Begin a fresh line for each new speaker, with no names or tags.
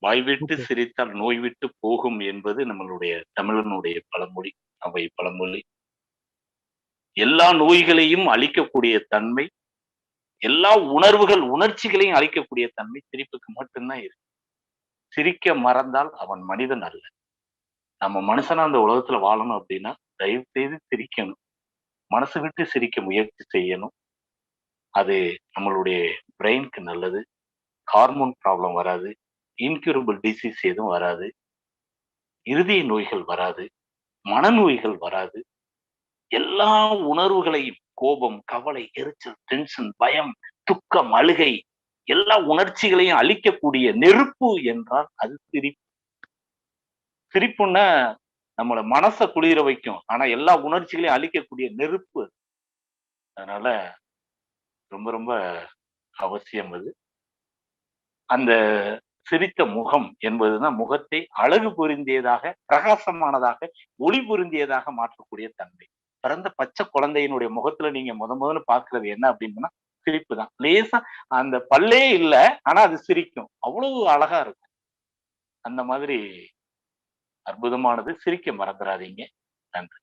வாய் விட்டு
சூப்பர்.
சிரித்தால் நோய் விட்டு போகும் என்பது நம்மளுடைய தமிழனுடைய பழமொழி, அவை பழமொழி. எல்லா நோய்களையும் அழிக்கக்கூடிய தன்மை, எல்லா உணர்ச்சிகளையும் அழிக்கக்கூடிய தன்மை சிரிப்புக்கு மட்டும்தான் இருக்கு. சிரிக்க மறந்தால் அவன் மனிதன் அல்ல. நம்ம மனுஷனா அந்த உலகத்துல வாழணும் அப்படின்னா தயவு செய்து சிரிக்கணும். மனசு விட்டு சிரிக்க முயற்சி செய்யணும். அது நம்மளுடைய பிரெயினுக்கு நல்லது. ஹார்மோன் ப்ராப்ளம் வராது. இன்க்யூரபிள் டிசீஸ் எதுவும் வராது. இருதய நோய்கள் வராது. மனநோய்கள் வராது. எல்லா உணர்வுகளையும் கோபம், கவலை, எரிச்சல், டென்ஷன், பயம், துக்கம், அழுகை எல்லா உணர்ச்சிகளையும் அழிக்கக்கூடிய நெருப்பு என்றால் அது சிரிப்பு. சிரிப்புன்னா நம்மள மனச குளிர வைக்கும். ஆனா எல்லா உணர்ச்சிகளையும் அழிக்கக்கூடிய நெருப்பு. அதனால ரொம்ப ரொம்ப அவசியம் அது. அந்த சிரித்த முகம் என்பதுதான் முகத்தை அழகு பொருந்தியதாக, பிரகாசமானதாக, ஒளி பொருந்தியதாக மாற்றக்கூடிய தன்மை. பிறந்த பச்சை குழந்தையினுடைய முகத்துல நீங்க முதல்ல பாக்குறது என்ன அப்படின்னா சிரிப்பு தான். லேசா அந்த பல்லே இல்ல, ஆனா அது சிரிக்கும். அவ்வளவு அழகா இருக்கும். அந்த மாதிரி அற்புதமானது. சிரிக்க மறந்துடாதீங்க. நன்றி.